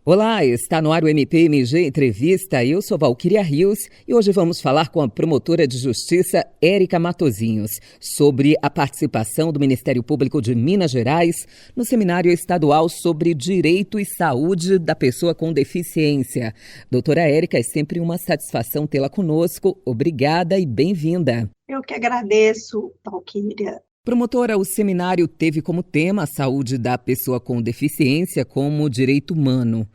Olá, está no ar o MPMG Entrevista. Eu sou Valquíria Rios e hoje vamos falar com a promotora de justiça Érica Matosinhos sobre a participação do Ministério Público de Minas Gerais no Seminário Estadual sobre Direito e Saúde da Pessoa com Deficiência. Doutora Érica, é sempre uma satisfação tê-la conosco. Obrigada e bem-vinda. Eu que agradeço, Valquíria. Promotora, o seminário teve como tema a saúde da pessoa com deficiência como direito humano.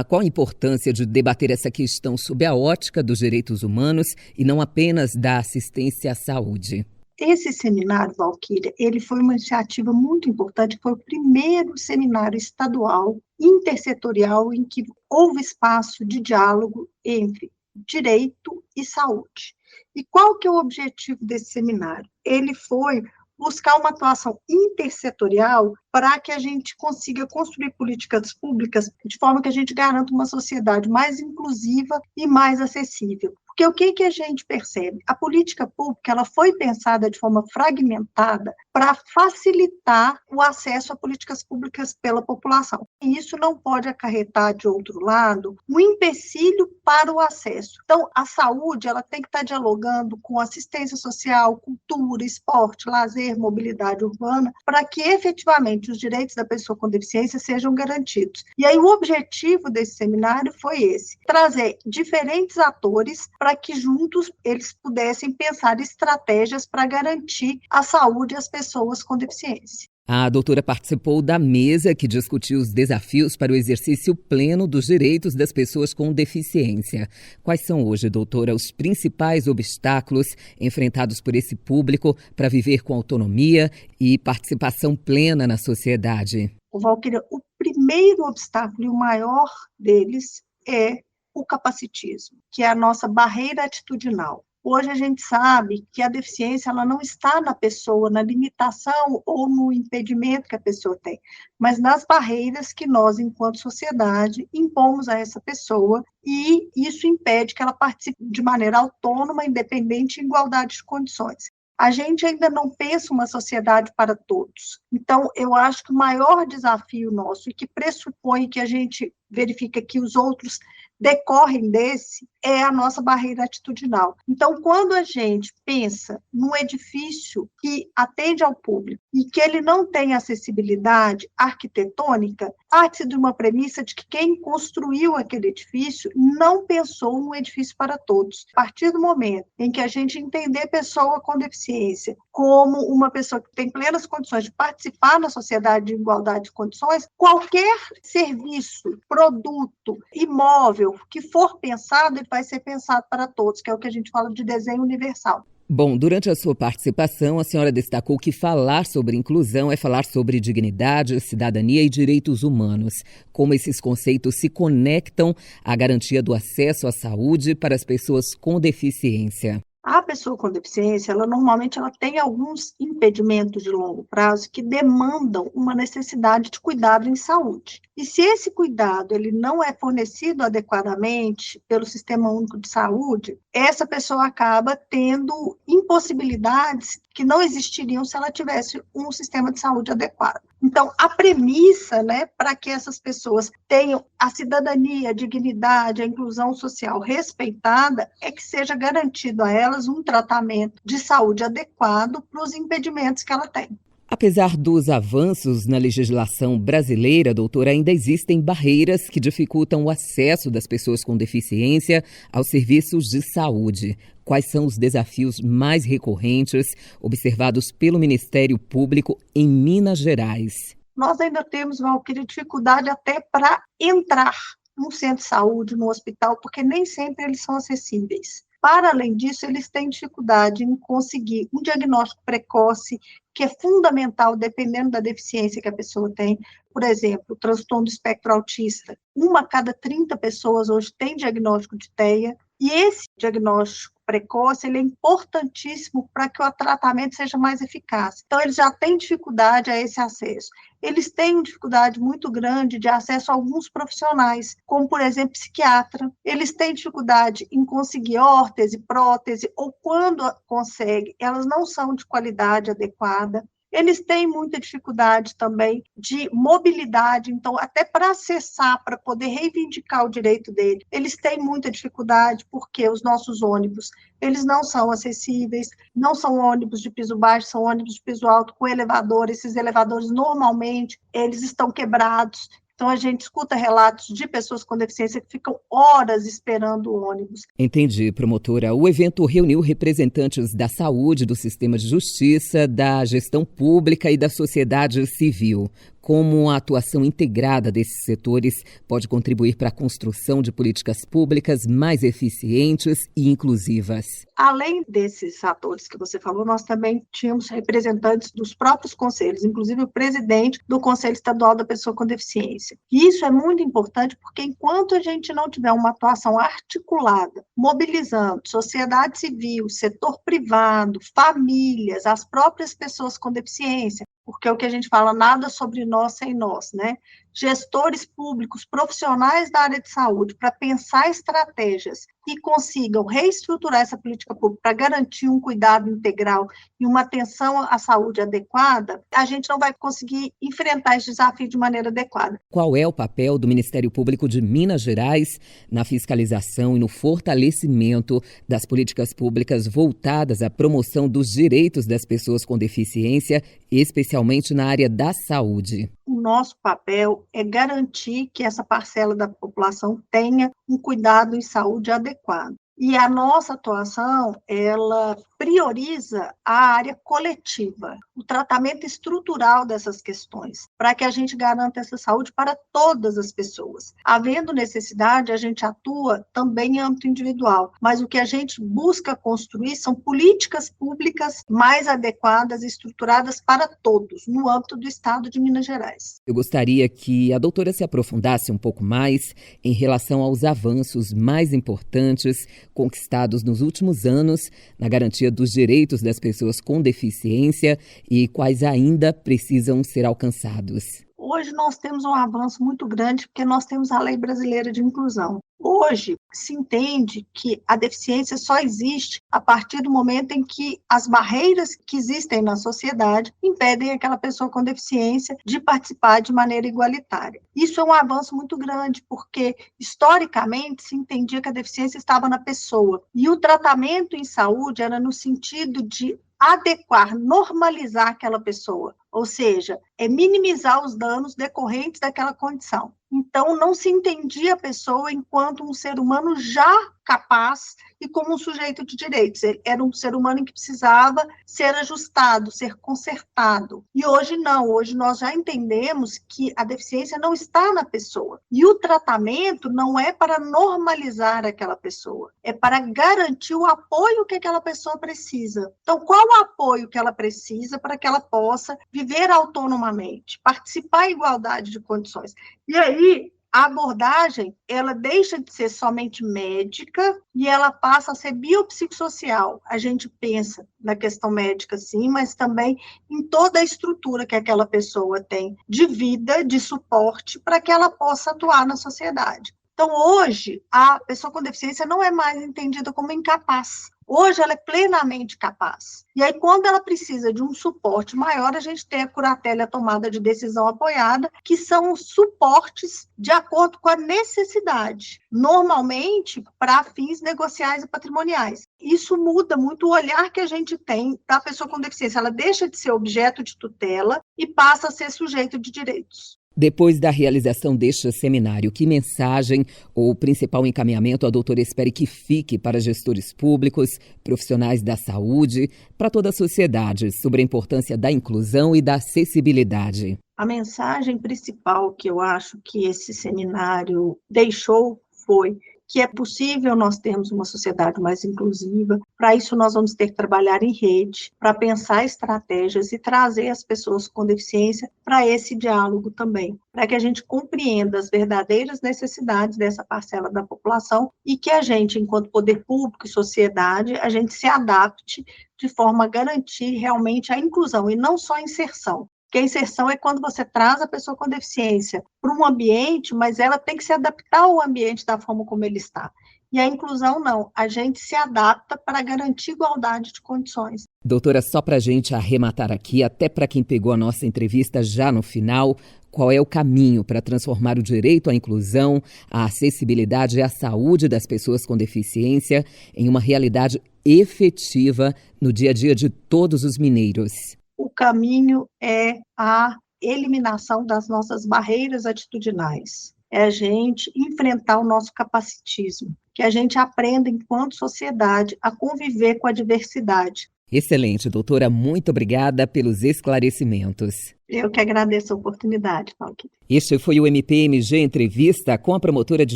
Qual a importância de debater essa questão sob a ótica dos direitos humanos e não apenas da assistência à saúde? Esse seminário, Valquíria, ele foi uma iniciativa muito importante, foi o primeiro seminário estadual intersetorial em que houve espaço de diálogo entre direito e saúde. E qual que é o objetivo desse seminário? Ele foi buscar uma atuação intersetorial para que a gente consiga construir políticas públicas de forma que a gente garanta uma sociedade mais inclusiva e mais acessível. Porque o que a gente percebe? A política pública ela foi pensada de forma fragmentada para facilitar o acesso a políticas públicas pela população. E isso não pode acarretar, de outro lado, um empecilho para o acesso. Então, a saúde ela tem que estar dialogando com assistência social, cultura, esporte, lazer, mobilidade urbana, para que efetivamente os direitos da pessoa com deficiência sejam garantidos. E aí o objetivo desse seminário foi esse, trazer diferentes atores para que juntos eles pudessem pensar estratégias para garantir a saúde às pessoas com deficiência. A doutora participou da mesa que discutiu os desafios para o exercício pleno dos direitos das pessoas com deficiência. Quais são hoje, doutora, os principais obstáculos enfrentados por esse público para viver com autonomia e participação plena na sociedade? Valquíria, o primeiro obstáculo e o maior deles é o capacitismo, que é a nossa barreira atitudinal. Hoje a gente sabe que a deficiência ela não está na pessoa, na limitação ou no impedimento que a pessoa tem, mas nas barreiras que nós, enquanto sociedade, impomos a essa pessoa e isso impede que ela participe de maneira autônoma, independente e em igualdade de condições. A gente ainda não pensa uma sociedade para todos. Então, eu acho que o maior desafio nosso, e que pressupõe que a gente verifica que os outros decorrem desse, é a nossa barreira atitudinal. Então, quando a gente pensa num edifício que atende ao público e que ele não tem acessibilidade arquitetônica, parte de uma premissa de que quem construiu aquele edifício não pensou num edifício para todos. A partir do momento em que a gente entender pessoa com deficiência como uma pessoa que tem plenas condições de participar na sociedade de igualdade de condições, qualquer serviço, produto, imóvel que for pensado, ele vai ser pensado para todos, que é o que a gente fala de desenho universal. Bom, durante a sua participação, a senhora destacou que falar sobre inclusão é falar sobre dignidade, cidadania e direitos humanos. Como esses conceitos se conectam à garantia do acesso à saúde para as pessoas com deficiência? A pessoa com deficiência, normalmente tem alguns impedimentos de longo prazo que demandam uma necessidade de cuidado em saúde. E se esse cuidado ele não é fornecido adequadamente pelo Sistema Único de Saúde, essa pessoa acaba tendo impossibilidades que não existiriam se ela tivesse um sistema de saúde adequado. Então, a premissa, para que essas pessoas tenham a cidadania, a dignidade, a inclusão social respeitada, é que seja garantido a elas um tratamento de saúde adequado para os impedimentos que ela tem. Apesar dos avanços na legislação brasileira, doutora, ainda existem barreiras que dificultam o acesso das pessoas com deficiência aos serviços de saúde. Quais são os desafios mais recorrentes observados pelo Ministério Público em Minas Gerais? Nós ainda temos, Valquíria, dificuldade até para entrar num centro de saúde, no hospital, porque nem sempre eles são acessíveis. Para além disso, eles têm dificuldade em conseguir um diagnóstico precoce, que é fundamental dependendo da deficiência que a pessoa tem. Por exemplo, o transtorno do espectro autista. 1 a cada 30 pessoas hoje tem diagnóstico de TEA, e esse diagnóstico precoce ele é importantíssimo para que o tratamento seja mais eficaz. Então, eles já têm dificuldade a esse acesso. Eles têm dificuldade muito grande de acesso a alguns profissionais, como, por exemplo, psiquiatra. Eles têm dificuldade em conseguir órtese, prótese, ou quando conseguem, elas não são de qualidade adequada. Eles têm muita dificuldade também de mobilidade, então, até para acessar, para poder reivindicar o direito dele, eles têm muita dificuldade, porque os nossos ônibus, eles não são acessíveis, não são ônibus de piso baixo, são ônibus de piso alto com elevador, esses elevadores, normalmente, eles estão quebrados. Então, a gente escuta relatos de pessoas com deficiência que ficam horas esperando o ônibus. Entendi, promotora. O evento reuniu representantes da saúde, do sistema de justiça, da gestão pública e da sociedade civil. Como a atuação integrada desses setores pode contribuir para a construção de políticas públicas mais eficientes e inclusivas? Além desses atores que você falou, nós também tínhamos representantes dos próprios conselhos, inclusive o presidente do Conselho Estadual da Pessoa com Deficiência. E isso é muito importante porque enquanto a gente não tiver uma atuação articulada, mobilizando sociedade civil, setor privado, famílias, as próprias pessoas com deficiência, porque é o que a gente fala, nada sobre nós sem nós, né? Gestores públicos, profissionais da área de saúde, para pensar estratégias que consigam reestruturar essa política pública para garantir um cuidado integral e uma atenção à saúde adequada, a gente não vai conseguir enfrentar esse desafio de maneira adequada. Qual é o papel do Ministério Público de Minas Gerais na fiscalização e no fortalecimento das políticas públicas voltadas à promoção dos direitos das pessoas com deficiência, especialmente na área da saúde? O nosso papel é garantir que essa parcela da população tenha um cuidado em saúde adequado. E a nossa atuação, ela prioriza a área coletiva, o tratamento estrutural dessas questões, para que a gente garanta essa saúde para todas as pessoas. Havendo necessidade, a gente atua também em âmbito individual, mas o que a gente busca construir são políticas públicas mais adequadas e estruturadas para todos, no âmbito do Estado de Minas Gerais. Eu gostaria que a doutora se aprofundasse um pouco mais em relação aos avanços mais importantes conquistados nos últimos anos na garantia dos direitos das pessoas com deficiência e quais ainda precisam ser alcançados. Hoje nós temos um avanço muito grande porque nós temos a Lei Brasileira de Inclusão. Hoje se entende que a deficiência só existe a partir do momento em que as barreiras que existem na sociedade impedem aquela pessoa com deficiência de participar de maneira igualitária. Isso é um avanço muito grande, porque historicamente se entendia que a deficiência estava na pessoa e o tratamento em saúde era no sentido de adequar, normalizar aquela pessoa, ou seja, minimizar os danos decorrentes daquela condição. Então, não se entendia a pessoa enquanto um ser humano já capaz e como um sujeito de direitos. Ele era um ser humano que precisava ser ajustado, ser consertado. E hoje não, hoje nós já entendemos que a deficiência não está na pessoa. E o tratamento não é para normalizar aquela pessoa, é para garantir o apoio que aquela pessoa precisa. Então, qual o apoio que ela precisa para que ela possa viver autonomamente, participar em igualdade de condições? E aí, a abordagem, ela deixa de ser somente médica e ela passa a ser biopsicossocial. A gente pensa na questão médica, sim, mas também em toda a estrutura que aquela pessoa tem de vida, de suporte, para que ela possa atuar na sociedade. Então, hoje, a pessoa com deficiência não é mais entendida como incapaz. Hoje ela é plenamente capaz. E aí, quando ela precisa de um suporte maior, a gente tem a curatela e a tomada de decisão apoiada, que são suportes de acordo com a necessidade, normalmente para fins negociais e patrimoniais. Isso muda muito o olhar que a gente tem da pessoa com deficiência. Ela deixa de ser objeto de tutela e passa a ser sujeito de direitos. Depois da realização deste seminário, que mensagem ou principal encaminhamento a doutora espere que fique para gestores públicos, profissionais da saúde, para toda a sociedade, sobre a importância da inclusão e da acessibilidade? A mensagem principal que eu acho que esse seminário deixou foi que é possível nós termos uma sociedade mais inclusiva. Para isso, nós vamos ter que trabalhar em rede, para pensar estratégias e trazer as pessoas com deficiência para esse diálogo também, para que a gente compreenda as verdadeiras necessidades dessa parcela da população e que a gente, enquanto poder público e sociedade, a gente se adapte de forma a garantir realmente a inclusão e não só a inserção. Porque a inserção é quando você traz a pessoa com deficiência para um ambiente, mas ela tem que se adaptar ao ambiente da forma como ele está. E a inclusão não, a gente se adapta para garantir igualdade de condições. Doutora, só para a gente arrematar aqui, até para quem pegou a nossa entrevista já no final, qual é o caminho para transformar o direito à inclusão, a acessibilidade e a saúde das pessoas com deficiência em uma realidade efetiva no dia a dia de todos os mineiros? O caminho é a eliminação das nossas barreiras atitudinais. É a gente enfrentar o nosso capacitismo, que a gente aprenda, enquanto sociedade, a conviver com a diversidade. Excelente, doutora. Muito obrigada pelos esclarecimentos. Eu que agradeço a oportunidade, Paulo. Este foi o MPMG Entrevista com a promotora de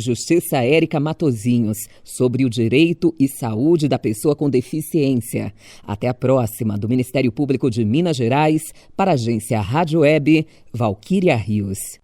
justiça Érica Matosinhos sobre o direito e saúde da pessoa com deficiência. Até a próxima, do Ministério Público de Minas Gerais, para a agência Rádio Web, Valquíria Rios.